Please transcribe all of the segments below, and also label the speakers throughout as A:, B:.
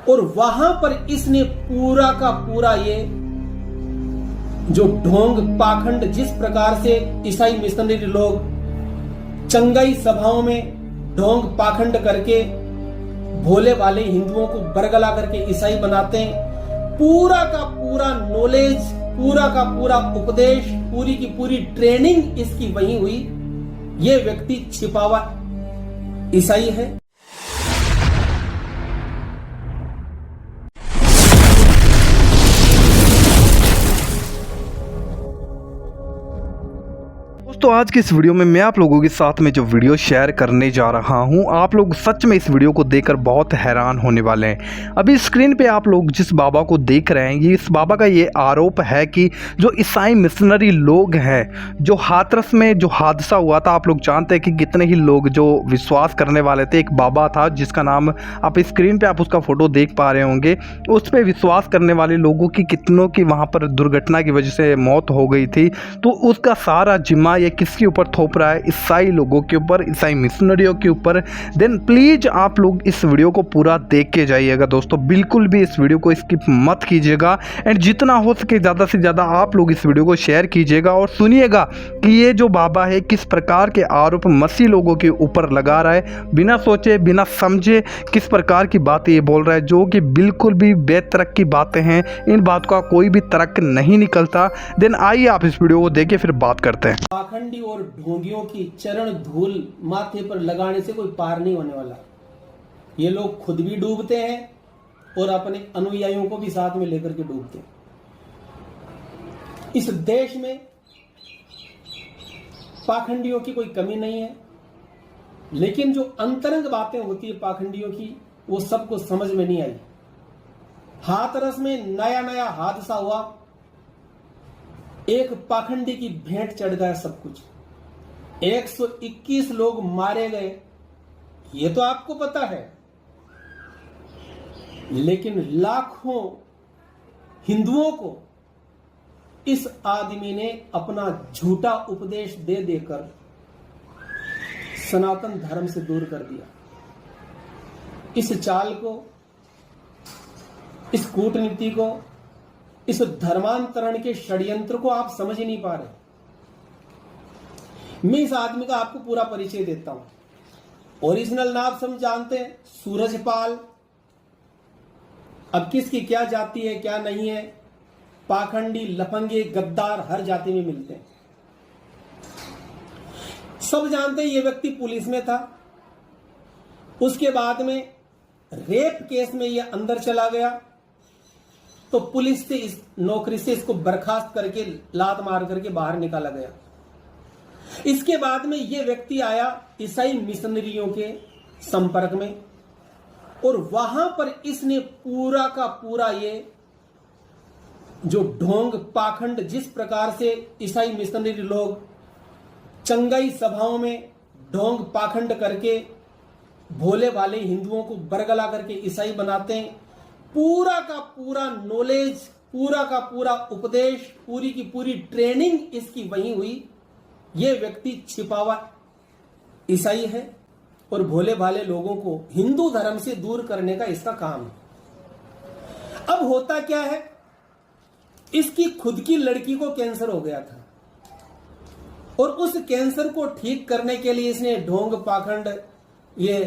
A: और वहां पर इसने पूरा का पूरा ये जो ढोंग पाखंड, जिस प्रकार से ईसाई मिशनरी लोग चंगाई सभाओं में ढोंग पाखंड करके भोले भाले हिंदुओं को बरगला करके ईसाई बनाते हैं, पूरा का पूरा नॉलेज, पूरा का पूरा उपदेश, पूरी की पूरी ट्रेनिंग इसकी वहीं हुई। यह व्यक्ति छिपावा ईसाई है।
B: तो आज की इस वीडियो में मैं आप लोगों के साथ में जो वीडियो शेयर करने जा रहा हूं, आप लोग सच में इस वीडियो को देखकर बहुत हैरान होने वाले हैं। अभी स्क्रीन पे आप लोग जिस बाबा को देख रहे हैं, ये इस बाबा का ये आरोप है कि जो ईसाई मिशनरी लोग हैं, जो हाथरस में जो हादसा हुआ था, आप लोग जानते हैं कि कितने ही लोग जो विश्वास करने वाले थे। एक बाबा था जिसका नाम आप स्क्रीन पर आप उसका फ़ोटो देख पा रहे होंगे। उस पर विश्वास करने वाले लोगों की कितनों की वहाँ पर दुर्घटना की वजह से मौत हो गई थी। तो उसका सारा जिम्मा किसके ऊपर थोप रहा है? ईसाई लोगों के ऊपर, ईसाई मिशनरियों के ऊपर। देन प्लीज आप लोग इस वीडियो को पूरा देख के जाइएगा दोस्तों, बिल्कुल भी इस वीडियो को स्किप मत कीजिएगा। एंड जितना हो सके ज़्यादा से ज़्यादा आप लोग इस वीडियो को शेयर कीजिएगा और सुनिएगा कि ये जो बाबा है किस प्रकार के आरोप मसीह लोगों के ऊपर लगा रहा है, बिना सोचे बिना समझे किस प्रकार की बातें ये बोल रहा है, जो कि बिल्कुल भी बेतरक की बातें हैं। इन बातों का कोई भी तर्क नहीं निकलता। देन आइए आप इस वीडियो को देखिए, फिर बात करते हैं।
A: पाखंडी और ढोंगियों की चरण धूल माथे पर लगाने से कोई पार नहीं होने वाला। ये लोग खुद भी डूबते हैं और अपने अनुयायियों को भी साथ में लेकर के डूबते हैं। इस देश में पाखंडियों की कोई कमी नहीं है, लेकिन जो अंतरंग बातें होती है पाखंडियों की, वो सबको समझ में नहीं आई। हाथरस में नया नया हादसा हुआ, एक पाखंडी की भेंट चढ़ गया सब कुछ। 121 लोग मारे गए, ये तो आपको पता है। लेकिन लाखों हिंदुओं को इस आदमी ने अपना झूठा उपदेश दे देकर सनातन धर्म से दूर कर दिया। इस चाल को, इस कूटनीति को, इस धर्मांतरण के षड्यंत्र को आप समझ ही नहीं पा रहे। मैं इस आदमी का आपको पूरा परिचय देता हूं। ओरिजिनल नाम सब जानते हैं, सूरजपाल। अब किसकी क्या जाति है क्या नहीं है, पाखंडी, लफंगे, गद्दार हर जाति में मिलते हैं। सब जानते हैं ये व्यक्ति पुलिस में था, उसके बाद में रेप केस में ये अंदर चला गया, तो पुलिस से इस नौकरी से इसको बर्खास्त करके लात मार करके बाहर निकाला गया। इसके बाद में यह व्यक्ति आया ईसाई मिशनरियों के संपर्क में, और वहां पर इसने पूरा का पूरा ये जो ढोंग पाखंड, जिस प्रकार से ईसाई मिशनरी लोग चंगाई सभाओं में ढोंग पाखंड करके भोले भाले हिंदुओं को बरगला करके ईसाई बनाते हैं, पूरा का पूरा नॉलेज, पूरा का पूरा उपदेश, पूरी की पूरी ट्रेनिंग इसकी वहीं हुई। यह व्यक्ति छिपावा ईसाई है और भोले भाले लोगों को हिंदू धर्म से दूर करने का इसका काम है। अब होता क्या है, इसकी खुद की लड़की को कैंसर हो गया था, और उस कैंसर को ठीक करने के लिए इसने ढोंग पाखंड, ये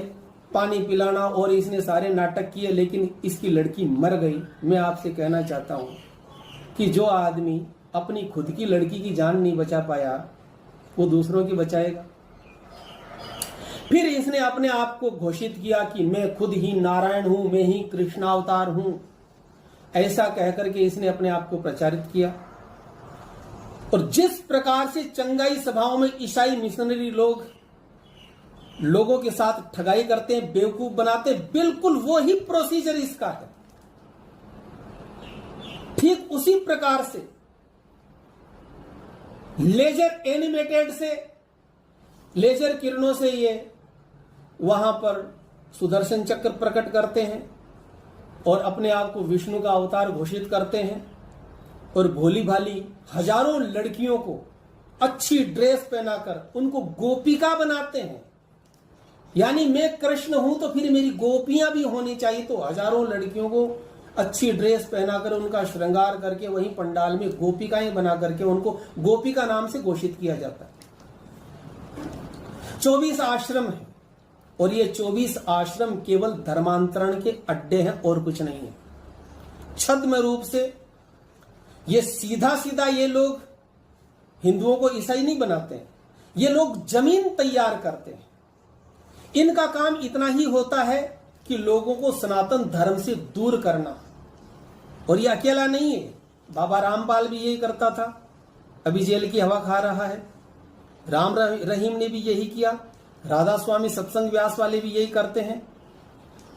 A: पानी पिलाना और इसने सारे नाटक किए, लेकिन इसकी लड़की मर गई। मैं आपसे कहना चाहता हूं कि जो आदमी अपनी खुद की लड़की की जान नहीं बचा पाया, वो दूसरों की बचाएगा। फिर इसने अपने आप को घोषित किया कि मैं खुद ही नारायण हूं, मैं ही कृष्णावतार हूं। ऐसा कहकर के इसने अपने आप को प्रचारित किया। और जिस प्रकार से चंगाई सभाओं में ईसाई मिशनरी लोग लोगों के साथ ठगाई करते हैं, बेवकूफ बनाते हैं, बिल्कुल वो ही प्रोसीजर इसका है। ठीक उसी प्रकार से लेजर एनिमेटेड से, लेजर किरणों से ये वहां पर सुदर्शन चक्र प्रकट करते हैं और अपने आप को विष्णु का अवतार घोषित करते हैं, और भोली भाली हजारों लड़कियों को अच्छी ड्रेस पहनाकर उनको गोपिका बनाते हैं। यानी मैं कृष्ण हूं तो फिर मेरी गोपियां भी होनी चाहिए। तो हजारों लड़कियों को अच्छी ड्रेस पहनाकर उनका श्रृंगार करके वहीं पंडाल में गोपिकाएं बना करके उनको गोपिका नाम से घोषित किया जाता है। 24 आश्रम है और ये 24 आश्रम केवल धर्मांतरण के अड्डे हैं और कुछ नहीं है। छद्म रूप से ये सीधा सीधा ये लोग हिंदुओं को ईसाई नहीं बनाते हैं, ये लोग जमीन तैयार करते हैं। इनका काम इतना ही होता है कि लोगों को सनातन धर्म से दूर करना। और ये अकेला नहीं है, बाबा रामपाल भी यही करता था, अभी जेल की हवा खा रहा है। राम रहीम ने भी यही किया, राधा स्वामी सत्संग व्यास वाले भी यही करते हैं।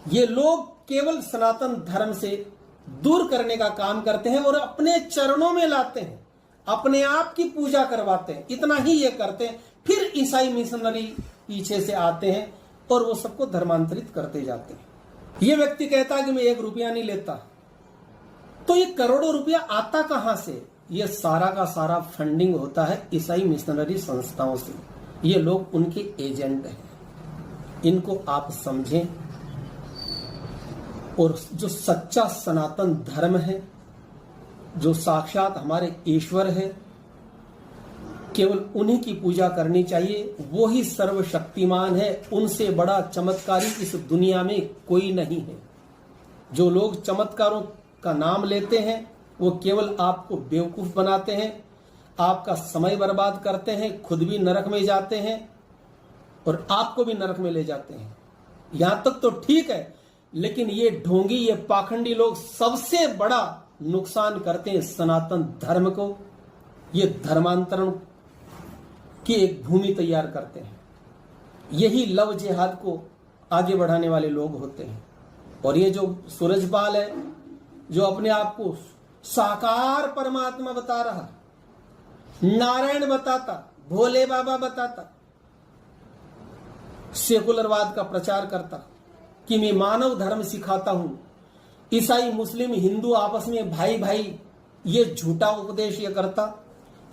A: ये लोग केवल सनातन धर्म से दूर करने का काम करते हैं और अपने चरणों में लाते हैं, अपने आप की पूजा करवाते हैं। इतना ही ये करते हैं। फिर ईसाई मिशनरी पीछे से आते हैं और वो सबको धर्मांतरित करते जाते हैं। ये व्यक्ति कहता है कि मैं 1 रुपया नहीं लेता, तो ये करोड़ों रुपया आता कहां से? ये सारा का सारा फंडिंग होता है ईसाई मिशनरी संस्थाओं से। ये लोग उनके एजेंट हैं, इनको आप समझें। और जो सच्चा सनातन धर्म है, जो साक्षात हमारे ईश्वर है, केवल उन्हीं की पूजा करनी चाहिए। वो ही सर्वशक्तिमान है, उनसे बड़ा चमत्कारी इस दुनिया में कोई नहीं है। जो लोग चमत्कारों का नाम लेते हैं वो केवल आपको बेवकूफ बनाते हैं, आपका समय बर्बाद करते हैं, खुद भी नरक में जाते हैं और आपको भी नरक में ले जाते हैं। यहां तक तो ठीक है, लेकिन ये ढोंगी, ये पाखंडी लोग सबसे बड़ा नुकसान करते हैं सनातन धर्म को। ये धर्मांतरण की एक भूमि तैयार करते हैं। यही लव जिहाद को आगे बढ़ाने वाले लोग होते हैं। और ये जो सूरजपाल है, जो अपने आप को साकार परमात्मा बता रहा, नारायण बताता, भोले बाबा बताता, सेकुलरवाद का प्रचार करता कि मैं मानव धर्म सिखाता हूं, ईसाई मुस्लिम हिंदू आपस में भाई भाई, ये झूठा उपदेश ये करता।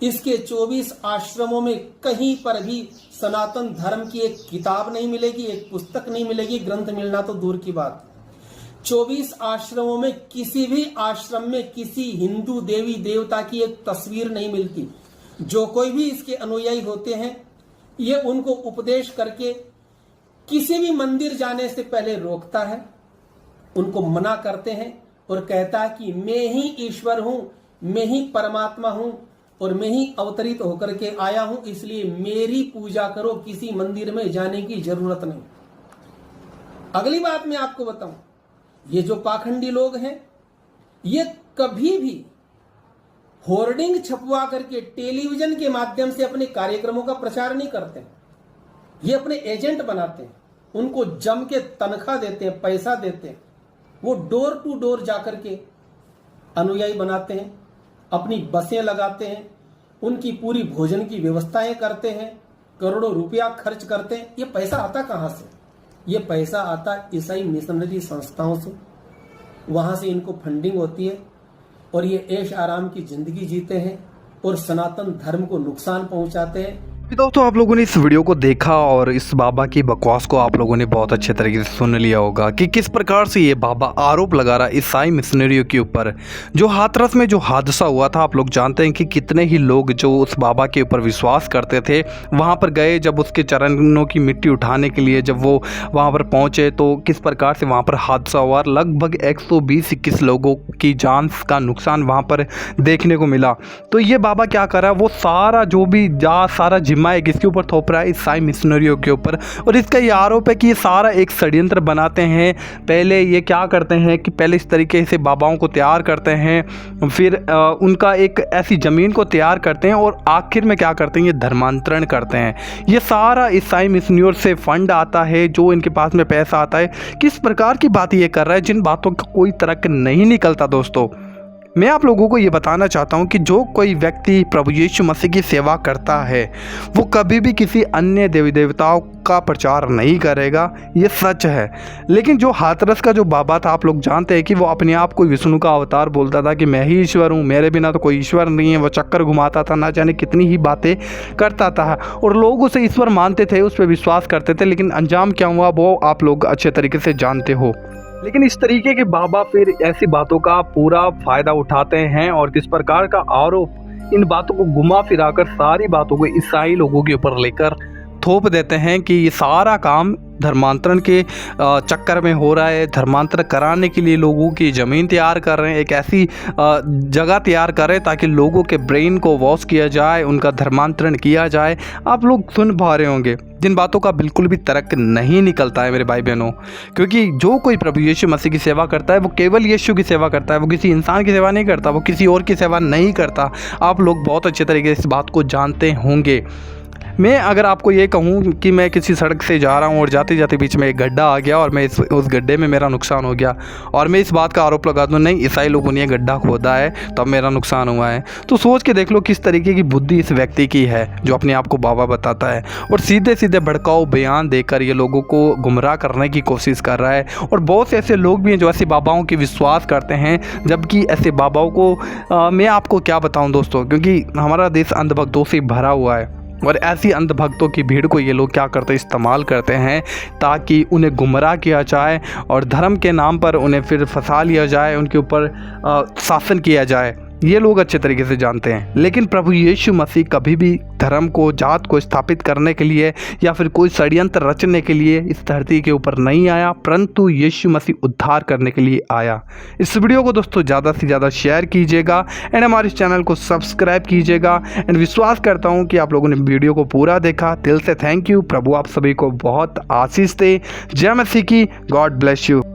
A: इसके 24 आश्रमों में कहीं पर भी सनातन धर्म की एक किताब नहीं मिलेगी, एक पुस्तक नहीं मिलेगी, ग्रंथ मिलना तो दूर की बात। 24 आश्रमों में किसी भी आश्रम में किसी हिंदू देवी देवता की एक तस्वीर नहीं मिलती। जो कोई भी इसके अनुयायी होते हैं, ये उनको उपदेश करके किसी भी मंदिर जाने से पहले रोकता है, उनको मना करते हैं और कहता है कि मैं ही ईश्वर हूं, मैं ही परमात्मा हूं और मैं ही अवतरित होकर के आया हूं, इसलिए मेरी पूजा करो, किसी मंदिर में जाने की जरूरत नहीं। अगली बात मैं आपको बताऊं, ये जो पाखंडी लोग हैं, ये कभी भी होर्डिंग छपवा करके टेलीविजन के माध्यम से अपने कार्यक्रमों का प्रचार नहीं करते। ये अपने एजेंट बनाते हैं, उनको जम के तनख्वाह देते हैं, पैसा देते हैं। वो डोर टू डोर जाकर के अनुयायी बनाते हैं, अपनी बसें लगाते हैं, उनकी पूरी भोजन की व्यवस्थाएं करते हैं, करोड़ों रुपया खर्च करते हैं। ये पैसा आता कहां से? ये पैसा आता ईसाई मिशनरी संस्थाओं से। वहां से इनको फंडिंग होती है और ये ऐश आराम की जिंदगी जीते हैं और सनातन धर्म को नुकसान पहुंचाते हैं।
B: दोस्तों, आप लोगों ने इस वीडियो को देखा और इस बाबा की बकवास को आप लोगों ने बहुत अच्छे तरीके से सुन लिया होगा कि किस प्रकार से ये बाबा आरोप लगा रहा है ईसाई मिशनरियों के ऊपर। जो हाथरस में जो हादसा हुआ था, आप लोग जानते हैं कि कितने ही लोग जो उस बाबा के ऊपर विश्वास करते थे वहाँ पर गए, जब उसके चरणों की मिट्टी उठाने के लिए जब वो वहाँ पर पहुँचे तो किस प्रकार से वहाँ पर हादसा हुआ। लगभग 120-21 लोगों की जान का नुकसान वहाँ पर देखने को मिला। तो ये बाबा क्या कर रहा है, वो सारा जो भी सारा जिम्मा किसके ऊपर थोप रहा है, ईसाई मिशनरियों के ऊपर। और इसका ये आरोप है कि ये सारा एक षड्यंत्र बनाते हैं। पहले ये क्या करते हैं कि पहले इस तरीके से बाबाओं को तैयार करते हैं, फिर उनका एक ऐसी ज़मीन को तैयार करते हैं और आखिर में क्या करते हैं, ये धर्मांतरण करते हैं। ये सारा ईसाई मिशनरियों से फंड आता है, जो इनके पास में पैसा आता है। किस प्रकार की बात ये कर रहा है, जिन बातों का कोई तर्क नहीं निकलता दोस्तों। मैं आप लोगों को ये बताना चाहता हूँ कि जो कोई व्यक्ति प्रभु यीशु मसीह की सेवा करता है वो कभी भी किसी अन्य देवी देवताओं का प्रचार नहीं करेगा, ये सच है। लेकिन जो हाथरस का जो बाबा था, आप लोग जानते हैं कि वो अपने आप को विष्णु का अवतार बोलता था कि मैं ही ईश्वर हूँ, मेरे बिना तो कोई ईश्वर नहीं है। वो चक्कर घुमाता था, ना जाने कितनी ही बातें करता था और लोग उसे ईश्वर मानते थे, उस पर विश्वास करते थे। लेकिन अंजाम क्या हुआ वो आप लोग अच्छे तरीके से जानते हो। लेकिन इस तरीके के बाबा फिर ऐसी बातों का पूरा फायदा उठाते हैं और किस प्रकार का आरोप इन बातों को घुमा फिराकर सारी बातों को ईसाई लोगों के ऊपर लेकर थोप देते हैं कि ये सारा काम धर्मांतरण के चक्कर में हो रहा है। धर्मांतरण कराने के लिए लोगों की ज़मीन तैयार कर रहे हैं, एक ऐसी जगह तैयार कर रहे हैं ताकि लोगों के ब्रेन को वॉश किया जाए, उनका धर्मांतरण किया जाए। आप लोग सुन पा रहे होंगे जिन बातों का बिल्कुल भी तर्क नहीं निकलता है मेरे भाई बहनों, क्योंकि जो कोई प्रभु यीशु मसीह की सेवा करता है वो केवल यीशु की सेवा करता है, वो किसी इंसान की सेवा नहीं करता, वो किसी और की सेवा नहीं करता। आप लोग बहुत अच्छे तरीके से इस बात को जानते होंगे। मैं अगर आपको ये कहूँ कि मैं किसी सड़क से जा रहा हूँ और जाते जाते बीच में एक गड्ढा आ गया और मैं उस गड्ढे में मेरा नुकसान हो गया और मैं इस बात का आरोप लगा दूँ नहीं ईसाई लोगों ने ये गड्ढा खोदा है तब मेरा नुकसान हुआ है, तो सोच के देख लो किस तरीके की बुद्धि इस व्यक्ति की है जो अपने आप को बाबा बताता है और सीधे सीधे भड़काऊ बयान देकर ये लोगों को गुमराह करने की कोशिश कर रहा है। और बहुत से ऐसे लोग भी हैं जो ऐसे बाबाओं की विश्वास करते हैं, जबकि ऐसे बाबाओं को मैं आपको क्या बताऊँ दोस्तों, क्योंकि हमारा देश अंधभक्तों से भरा हुआ है और ऐसी अंधभक्तों की भीड़ को ये लोग क्या करते हैं, इस्तेमाल करते हैं ताकि उन्हें गुमराह किया जाए और धर्म के नाम पर उन्हें फिर फंसा लिया जाए, उनके ऊपर शासन किया जाए। ये लोग अच्छे तरीके से जानते हैं। लेकिन प्रभु यीशु मसीह कभी भी धर्म को, जात को स्थापित करने के लिए या फिर कोई षड्यंत्र रचने के लिए इस धरती के ऊपर नहीं आया, परंतु यीशु मसीह उद्धार करने के लिए आया। इस वीडियो को दोस्तों ज़्यादा से ज़्यादा शेयर कीजिएगा एंड हमारे इस चैनल को सब्सक्राइब कीजिएगा एंड विश्वास करता हूँ कि आप लोगों ने वीडियो को पूरा देखा। दिल से थैंक यू। प्रभु आप सभी को बहुत आशीष दे। जय मसीह की। God bless you.